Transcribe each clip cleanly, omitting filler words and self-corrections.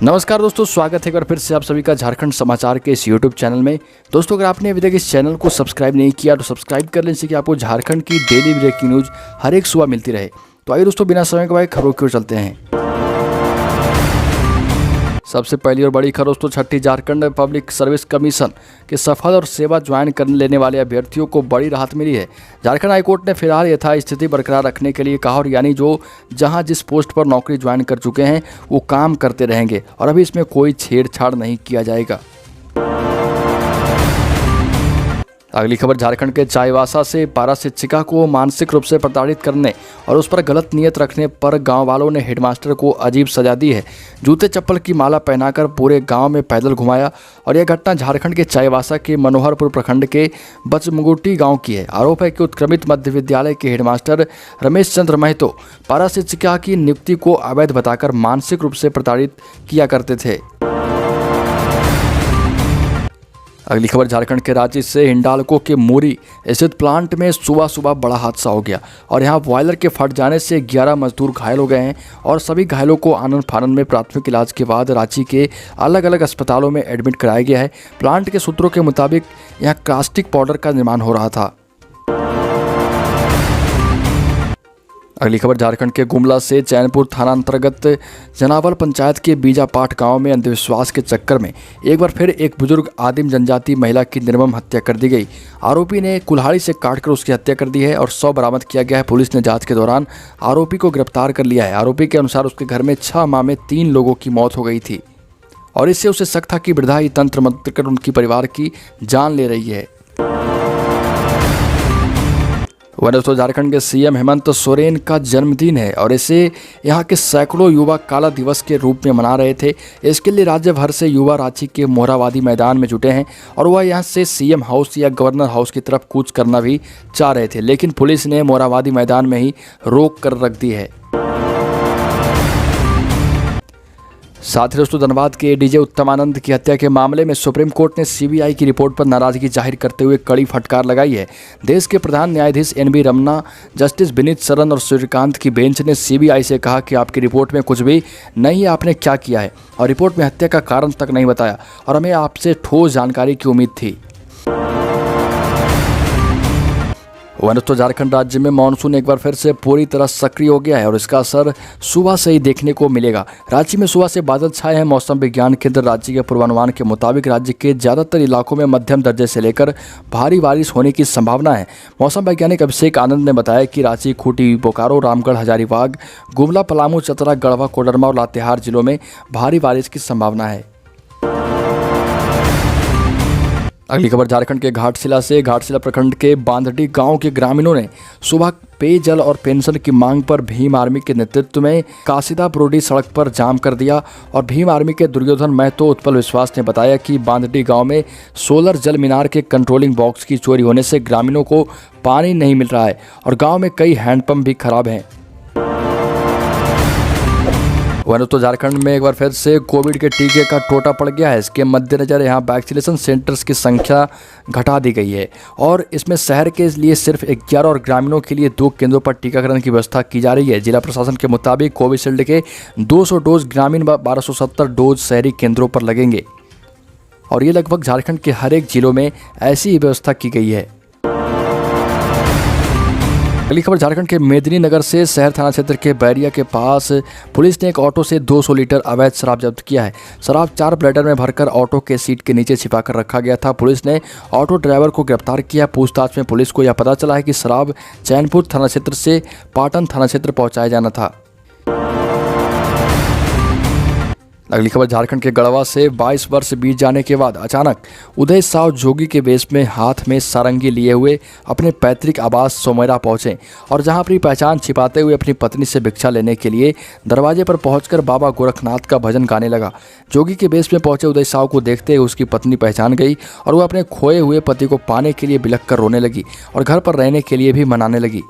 नमस्कार दोस्तों, स्वागत है एक बार फिर से आप सभी का झारखंड समाचार के इस यूट्यूब चैनल में। दोस्तों, अगर आपने अभी तक इस चैनल को सब्सक्राइब नहीं किया तो सब्सक्राइब कर लें, जिससे कि आपको झारखंड की डेली ब्रेकिंग न्यूज़ हर एक सुबह मिलती रहे। तो आइए दोस्तों, बिना समय गवाए खबरों की ओर चलते हैं। सबसे पहली और बड़ी खबर दोस्तों, छठी झारखंड पब्लिक सर्विस कमीशन के सफल और सेवा ज्वाइन करने लेने वाले अभ्यर्थियों को बड़ी राहत मिली है। झारखंड हाईकोर्ट ने फिलहाल यथास्थिति बरकरार रखने के लिए कहा, और यानी जो जहां जिस पोस्ट पर नौकरी ज्वाइन कर चुके हैं वो काम करते रहेंगे और अभी इसमें कोई छेड़छाड़ नहीं किया जाएगा। अगली खबर, झारखंड के चाईबासा से पारा शिक्षिका को मानसिक रूप से प्रताड़ित करने और उस पर गलत नियत रखने पर गांव वालों ने हेडमास्टर को अजीब सजा दी है। जूते चप्पल की माला पहनाकर पूरे गांव में पैदल घुमाया। और यह घटना झारखंड के चाईबासा के मनोहरपुर प्रखंड के बचमुगुटी गांव की है। आरोप है कि उत्क्रमित मध्य विद्यालय के हेडमास्टर रमेश चंद्र महतो पारा शिक्षिका की नियुक्ति को अवैध बताकर मानसिक रूप से प्रताड़ित किया करते थे। अगली खबर, झारखंड के रांची से हिंडाल्को के मोरी स्थित प्लांट में सुबह सुबह बड़ा हादसा हो गया और यहां बॉयलर के फट जाने से 11 मजदूर घायल हो गए हैं और सभी घायलों को आनन फानन में प्राथमिक इलाज के बाद रांची के अलग अलग अस्पतालों में एडमिट कराया गया है। प्लांट के सूत्रों के मुताबिक यहां कास्टिक पाउडर का निर्माण हो रहा था। अगली खबर, झारखंड के गुमला से चैनपुर थाना अंतर्गत जनावल पंचायत के बीजापाट गांव में अंधविश्वास के चक्कर में एक बार फिर एक बुजुर्ग आदिम जनजाति महिला की निर्मम हत्या कर दी गई। आरोपी ने कुल्हाड़ी से काटकर उसकी हत्या कर दी है और शव बरामद किया गया है। पुलिस ने जांच के दौरान आरोपी को गिरफ्तार कर लिया है। आरोपी के अनुसार उसके घर में 6 माह में 3 लोगों की मौत हो गई थी और इससे उसे शक था कि वृद्धा ही तंत्र मंत्र कर उनकी परिवार की जान ले रही है। वह दोस्तों, झारखंड के सीएम हेमंत सोरेन का जन्मदिन है और इसे यहां के सैकड़ों युवा काला दिवस के रूप में मना रहे थे। इसके लिए राज्य भर से युवा रांची के मोरहाबादी मैदान में जुटे हैं और वह यहां से सीएम हाउस या गवर्नर हाउस की तरफ कूच करना भी चाह रहे थे, लेकिन पुलिस ने मोरहाबादी मैदान में ही रोक कर रख दी है। साथ ही दोस्तों, धनबाद के डीजे उत्तमानंद की हत्या के मामले में सुप्रीम कोर्ट ने सीबीआई की रिपोर्ट पर नाराजगी जाहिर करते हुए कड़ी फटकार लगाई है। देश के प्रधान न्यायाधीश एनबी रमन्ना, जस्टिस विनीत सरन और सूर्यकांत की बेंच ने सीबीआई से कहा कि आपकी रिपोर्ट में कुछ भी नहीं है, आपने क्या किया है, और रिपोर्ट में हत्या का कारण तक नहीं बताया और हमें आपसे ठोस जानकारी की उम्मीद थी। दोस्तों, झारखंड राज्य में मानसून एक बार फिर से पूरी तरह सक्रिय हो गया है और इसका असर सुबह से ही देखने को मिलेगा। रांची में सुबह से बादल छाए हैं। मौसम विज्ञान केंद्र रांची के पूर्वानुमान के मुताबिक राज्य के ज़्यादातर इलाकों में मध्यम दर्जे से लेकर भारी बारिश होने की संभावना है। मौसम वैज्ञानिक अभिषेक आनंद ने बताया कि रांची, खूंटी, बोकारो, रामगढ़, हजारीबाग, गुमला, पलामू, चतरा, गढ़वा, कोडरमा और लातेहार जिलों में भारी बारिश की संभावना है। अगली खबर, झारखंड के घाटशिला से घाटशिला प्रखंड के बांधडी गांव के ग्रामीणों ने सुबह पेयजल और पेंशन की मांग पर भीम आर्मी के नेतृत्व में कासिदा ब्रोडी सड़क पर जाम कर दिया। और भीम आर्मी के दुर्योधन महतो उत्पल विश्वास ने बताया कि बांधडी गांव में सोलर जल मीनार के कंट्रोलिंग बॉक्स की चोरी होने से ग्रामीणों को पानी नहीं मिल रहा है और गाँव में कई हैंडपंप भी खराब हैं। तो झारखंड में एक बार फिर से कोविड के टीके का टोटा पड़ गया है। इसके मद्देनजर यहां वैक्सीनेशन सेंटर्स की संख्या घटा दी गई है और इसमें शहर के लिए सिर्फ 11 और ग्रामीणों के लिए 2 केंद्रों पर टीकाकरण की व्यवस्था की जा रही है। जिला प्रशासन के मुताबिक कोविशील्ड के 200 डोज ग्रामीण व 1270 डोज शहरी केंद्रों पर लगेंगे और ये लगभग झारखंड के हर एक जिलों में ऐसी ही व्यवस्था की गई है। अगली खबर, झारखंड के मेदिनीनगर से शहर थाना क्षेत्र के बैरिया के पास पुलिस ने एक ऑटो से 200 लीटर अवैध शराब जब्त किया है। शराब 4 ब्लैडर में भरकर ऑटो के सीट के नीचे छिपाकर रखा गया था। पुलिस ने ऑटो ड्राइवर को गिरफ्तार किया। पूछताछ में पुलिस को यह पता चला है कि शराब चैनपुर थाना क्षेत्र से पाटन थाना क्षेत्र पहुंचाया जाना था। अगली खबर, झारखंड के गढ़वा से 22 वर्ष बीत जाने के बाद अचानक उदय साव जोगी के वेश में हाथ में सारंगी लिए हुए अपने पैतृक आवास सोमेरा पहुंचे और जहां अपनी पहचान छिपाते हुए अपनी पत्नी से भिक्षा लेने के लिए दरवाजे पर पहुंचकर बाबा गोरखनाथ का भजन गाने लगा। जोगी के वेश में पहुंचे उदय साव को देखते हुए उसकी पत्नी पहचान गई और वह अपने खोए हुए पति को पाने के लिए बिलख कर रोने लगी और घर पर रहने के लिए भी मनाने लगी।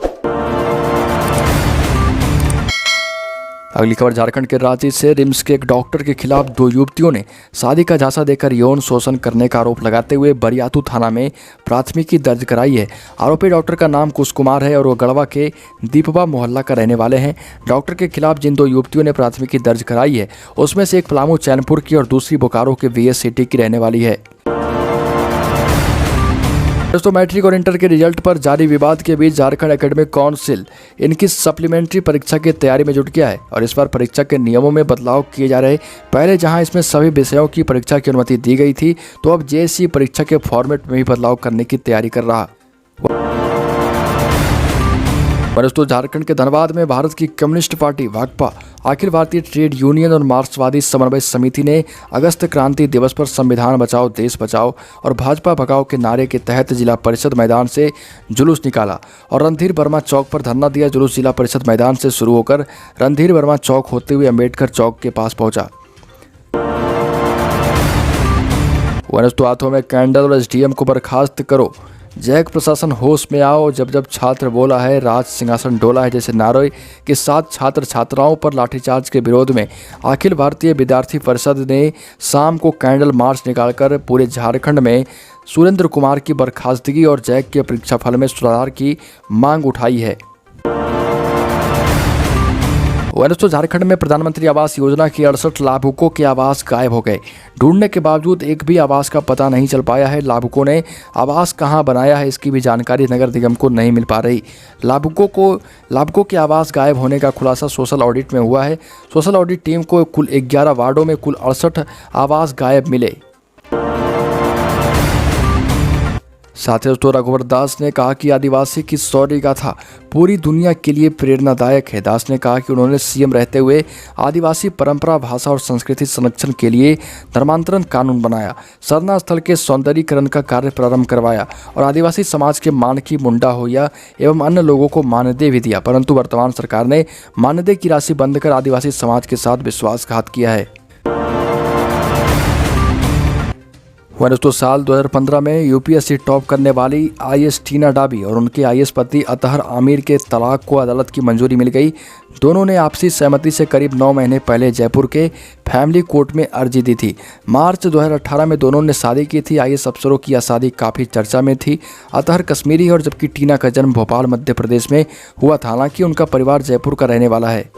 अगली खबर झारखंड के रांची से। रिम्स के एक डॉक्टर के खिलाफ 2 युवतियों ने शादी का झांसा देकर यौन शोषण करने का आरोप लगाते हुए बरियातू थाना में प्राथमिकी दर्ज कराई है। आरोपी डॉक्टर का नाम कुश कुमार है और वो गढ़वा के दीपवा मोहल्ला का रहने वाले हैं। डॉक्टर के खिलाफ जिन 2 युवतियों ने प्राथमिकी दर्ज कराई है उसमें से एक पलामू चैनपुर की और दूसरी बोकारो के VS सिटी की रहने वाली है। दोस्तों, मैट्रिक और इंटर के रिजल्ट पर जारी विवाद के बीच झारखंड एकेडमिक काउंसिल इनकी सप्लीमेंट्री परीक्षा की तैयारी में जुट गया है और इस बार परीक्षा के नियमों में बदलाव किए जा रहे। पहले जहां इसमें सभी विषयों की परीक्षा की अनुमति दी गई थी, तो अब JSE परीक्षा के फॉर्मेट में भी बदलाव करने की तैयारी कर रहा। दोस्तों, झारखंड के धनबाद में भारत की communist party Bhakpa, Akhil Bharatiya trade union और मार्क्सवादी समन्वय समिति ने अगस्त क्रांति दिवस पर संविधान बचाओ देश बचाओ और भाजपा भगाओ के नारे के तहत जिला परिषद मैदान से जुलूस निकाला और रणधीर वर्मा चौक पर धरना दिया। जुलूस जिला परिषद मैदान से शुरू होकर रणधीर वर्मा चौक होते हुए अम्बेडकर चौक के पास पहुंचा। दोस्तों, हाथों में कैंडल और SDM को बर्खास्त करो, जैक प्रशासन होश में आओ, जब जब छात्र बोला है राज सिंहासन डोला है जैसे नारे के साथ छात्र छात्राओं पर लाठीचार्ज के विरोध में अखिल भारतीय विद्यार्थी परिषद ने शाम को कैंडल मार्च निकालकर पूरे झारखंड में सुरेंद्र कुमार की बर्खास्तगी और जैक के परीक्षाफल में सुधार की मांग उठाई है। दोस्तों, झारखंड में प्रधानमंत्री आवास योजना के 68 लाभुकों के आवास गायब हो गए। ढूंढने के बावजूद एक भी आवास का पता नहीं चल पाया है। लाभुकों ने आवास कहां बनाया है इसकी भी जानकारी नगर निगम को नहीं मिल पा रही। लाभुकों के आवास गायब होने का खुलासा सोशल ऑडिट में हुआ है। सोशल ऑडिट टीम को कुल 11 वार्डों में कुल 68 आवास गायब मिले। साथ ही दोस्तों, रघुवर दास ने कहा कि आदिवासी की शौर्य गाथा पूरी दुनिया के लिए प्रेरणादायक है। दास ने कहा कि उन्होंने CM रहते हुए आदिवासी परंपरा, भाषा और संस्कृति संरक्षण के लिए धर्मांतरण कानून बनाया, सरना स्थल के सौंदर्यीकरण का कार्य प्रारंभ करवाया और आदिवासी समाज के मानकी, मुंडा, होया एवं अन्य लोगों को मानदेय भी दिया। परंतु वर्तमान सरकार ने मानदेय की राशि बंद कर आदिवासी समाज के साथ विश्वासघात किया है। दोस्तों, साल 2015 में UPSC टॉप करने वाली IAS टीना डाबी और उनके IAS पति अतहर आमिर के तलाक को अदालत की मंजूरी मिल गई। दोनों ने आपसी सहमति से करीब 9 महीने पहले जयपुर के फैमिली कोर्ट में अर्जी दी थी। मार्च 2018 में दोनों ने शादी की थी। IAS अफसरों की यह शादी काफ़ी चर्चा में थी। अतहर कश्मीरी और जबकि टीना का जन्म भोपाल मध्य प्रदेश में हुआ था। हालांकि उनका परिवार जयपुर का रहने वाला है।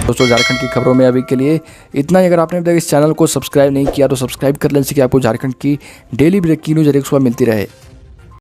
दोस्तों, झारखंड की खबरों में अभी के लिए इतना ही। अगर आपने अभी तक इस चैनल को सब्सक्राइब नहीं किया तो सब्सक्राइब कर लें, जिससे कि आपको झारखंड की डेली ब्रेकिंग न्यूज एक सुबह मिलती रहे।